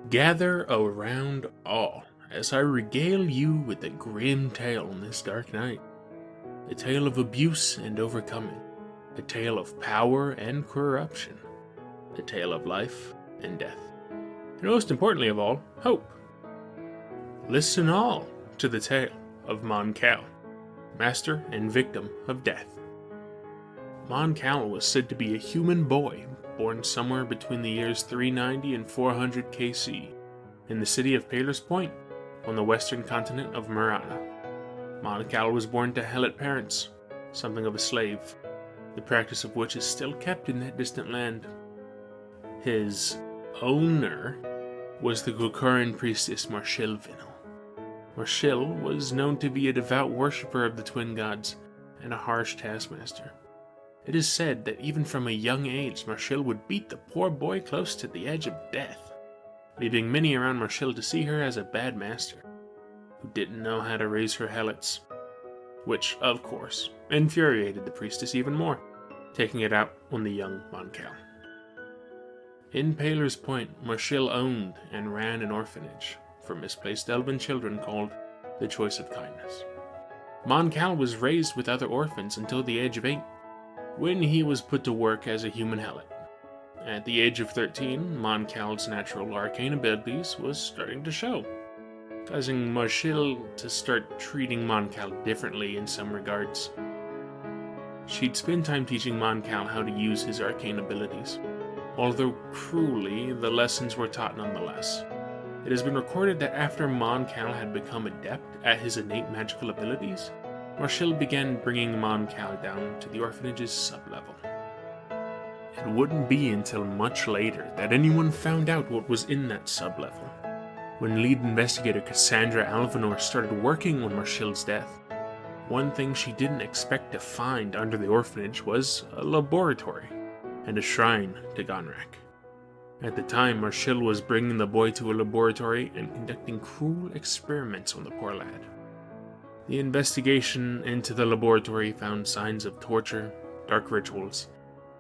Gather around all as I regale you with a grim tale on this dark night. A tale of abuse and overcoming. A tale of power and corruption. A tale of life and death. And most importantly of all, hope. Listen all to the tale of Mon Kal, master and victim of death. Mon Kal was said to be a human boy born somewhere between the years 390 and 400 KC in the city of Paler's Point on the western continent of Marana. Mon Kal was born to Helot parents, something of a slave, the practice of which is still kept in that distant land. His owner was the Kokaran priestess Marshilvino. Marshil was known to be a devout worshipper of the twin gods and a harsh taskmaster. It is said that even from a young age, Marshil would beat the poor boy close to the edge of death, leaving many around Marshil to see her as a bad master, who didn't know how to raise her helots, which, of course, infuriated the priestess even more, taking it out on the young Mon Kal. In Paler's Point, Marshil owned and ran an orphanage for misplaced elven children called the Choice of Kindness. Mon Kal was raised with other orphans until the age of 8, when he was put to work as a human helot. At the age of 13, Mon Kal's natural arcane abilities was starting to show, causing Marshil to start treating Mon Kal differently in some regards. She'd spend time teaching Mon Kal how to use his arcane abilities, although cruelly, the lessons were taught nonetheless. It has been recorded that after Mon Kal had become adept at his innate magical abilities, Marshil began bringing Mon Kal down to the orphanage's sublevel. It wouldn't be until much later that anyone found out what was in that sublevel. When lead investigator Cassandra Alvanor started working on Marshil's death, one thing she didn't expect to find under the orphanage was a laboratory and a shrine to Gonrak. At the time, Marshil was bringing the boy to a laboratory and conducting cruel experiments on the poor lad. The investigation into the laboratory found signs of torture, dark rituals,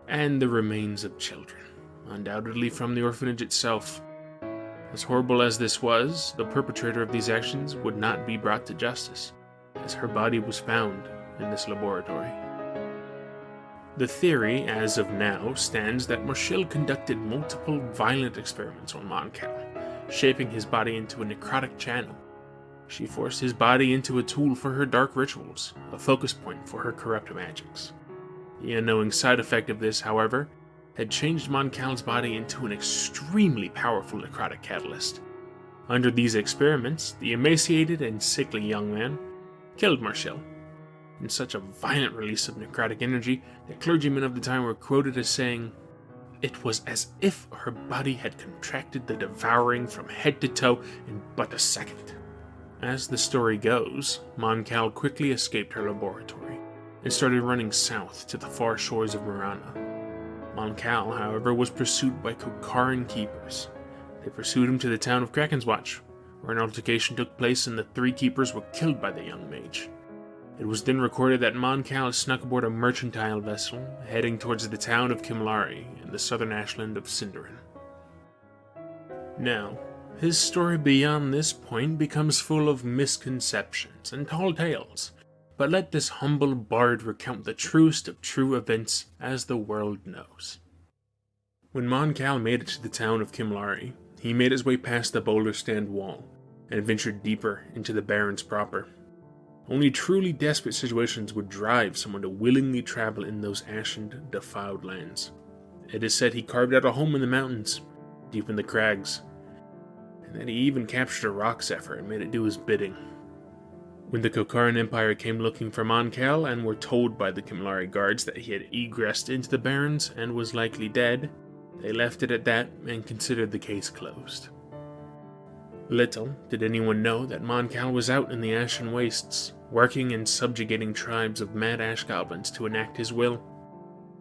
and the remains of children, undoubtedly from the orphanage itself. As horrible as this was, the perpetrator of these actions would not be brought to justice, as her body was found in this laboratory. The theory, as of now, stands that Marshil conducted multiple violent experiments on Mon Kal, shaping his body into a necrotic channel. She forced his body into a tool for her dark rituals, a focus point for her corrupt magics. The unknowing side effect of this, however, had changed Mon Kal's body into an extremely powerful necrotic catalyst. Under these experiments, the emaciated and sickly young man killed Marshil. In such a violent release of necrotic energy that clergymen of the time were quoted as saying, "It was as if her body had contracted the devouring from head to toe in but a second." As the story goes, Mon Kal quickly escaped her laboratory and started running south to the far shores of Marana. Mon Kal, however, was pursued by Kokaran keepers. They pursued him to the town of Krakenswatch, where an altercation took place and the 3 keepers were killed by the young mage. It was then recorded that Mon Kal snuck aboard a mercantile vessel heading towards the town of Kimlari in the southern ashland of Sindarin. Now, his story beyond this point becomes full of misconceptions and tall tales, but let this humble bard recount the truest of true events as the world knows. When Mon Kal made it to the town of Kimlari, he made his way past the boulder stand wall and ventured deeper into the barrens proper. Only truly desperate situations would drive someone to willingly travel in those ashen, defiled lands. It is said he carved out a home in the mountains, deep in the crags, and that he even captured a rock zephyr and made it do his bidding. When the Kokaran Empire came looking for Mon Kal and were told by the Kimlari guards that he had egressed into the barrens and was likely dead, they left it at that and considered the case closed. Little did anyone know that Mon Kal was out in the ashen wastes, working and subjugating tribes of mad ash goblins to enact his will.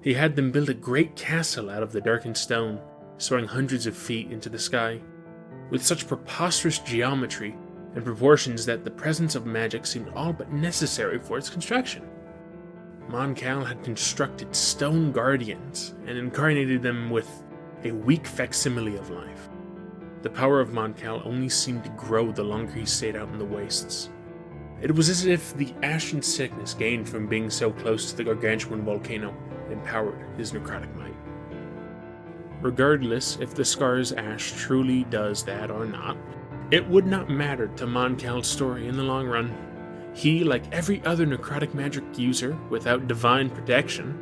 He had them build a great castle out of the darkened stone, soaring hundreds of feet into the sky, with such preposterous geometry and proportions that the presence of magic seemed all but necessary for its construction. Mon Kal had constructed stone guardians and incarnated them with a weak facsimile of life. The power of Mon Kal only seemed to grow the longer he stayed out in the wastes. It was as if the ashen sickness gained from being so close to the gargantuan volcano empowered his necrotic might. Regardless if the scar's ash truly does that or not, it would not matter to Mon Kal's story in the long run. He, like every other necrotic magic user without divine protection,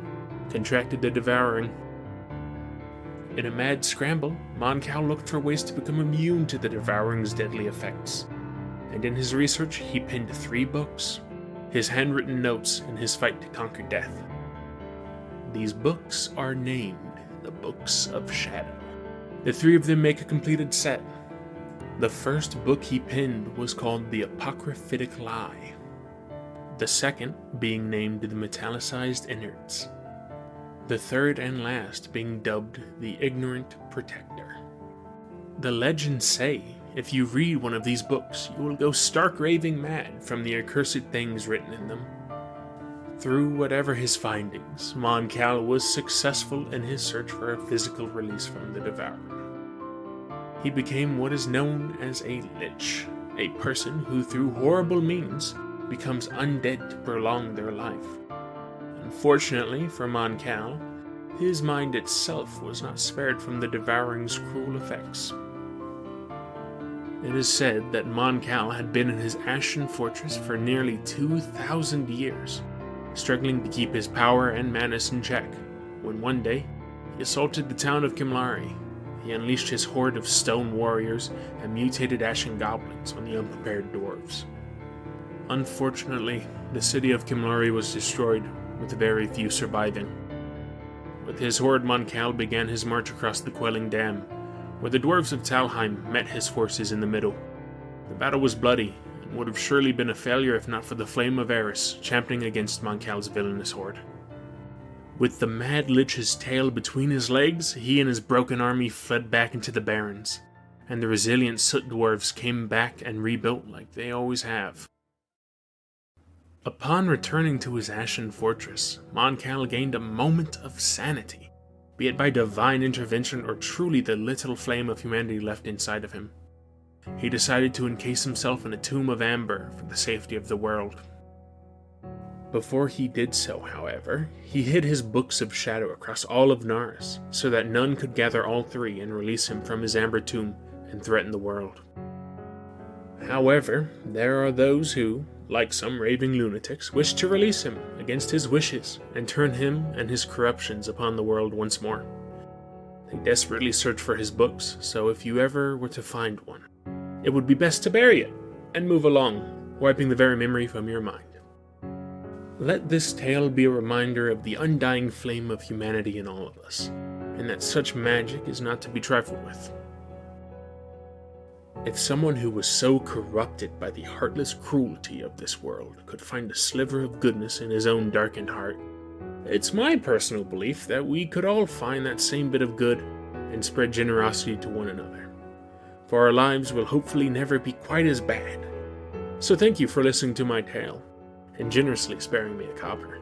contracted the devouring. In a mad scramble, Mon Kal looked for ways to become immune to the devouring's deadly effects, and in his research he penned 3 books, his handwritten notes in his fight to conquer death. These books are named the Books of Shadow. The 3 of them make a completed set. The first book he penned was called The Apocryphic Lie, the second being named The Metallicized Innards, the third and last being dubbed The Ignorant Protector. The legends say if you read one of these books, you will go stark raving mad from the accursed things written in them. Through whatever his findings, Mon Kal was successful in his search for a physical release from the Devourer. He became what is known as a Litch, a person who through horrible means becomes undead to prolong their life. Unfortunately for Mon Kal, his mind itself was not spared from the Devouring's cruel effects. It is said that Mon Kal had been in his ashen fortress for nearly 2,000 years, struggling to keep his power and madness in check, when one day he assaulted the town of Kimlari. He unleashed his horde of stone warriors and mutated ashen goblins on the unprepared dwarves. Unfortunately, the city of Kimlari was destroyed, with very few surviving. With his horde, Mon Kal began his march across the Quelling Dam, where the dwarves of Talheim met his forces in the middle. The battle was bloody, and would have surely been a failure if not for the Flame of Eris championing against Mon Kal's villainous horde. With the mad Lich's tail between his legs, he and his broken army fled back into the Barrens, and the resilient Soot dwarves came back and rebuilt like they always have. Upon returning to his ashen fortress, Mon Kal gained a moment of sanity, be it by divine intervention or truly the little flame of humanity left inside of him. He decided to encase himself in a tomb of amber for the safety of the world. Before he did so, however, he hid his Books of Shadow across all of Naris, so that none could gather all 3 and release him from his amber tomb and threaten the world. However, there are those who, like some raving lunatics, wish to release him against his wishes and turn him and his corruptions upon the world once more. They desperately search for his books, so if you ever were to find one, it would be best to bury it and move along, wiping the very memory from your mind. Let this tale be a reminder of the undying flame of humanity in all of us, and that such magic is not to be trifled with. If someone who was so corrupted by the heartless cruelty of this world could find a sliver of goodness in his own darkened heart, it's my personal belief that we could all find that same bit of good and spread generosity to one another. For our lives will hopefully never be quite as bad. So thank you for listening to my tale, and generously sparing me a copper.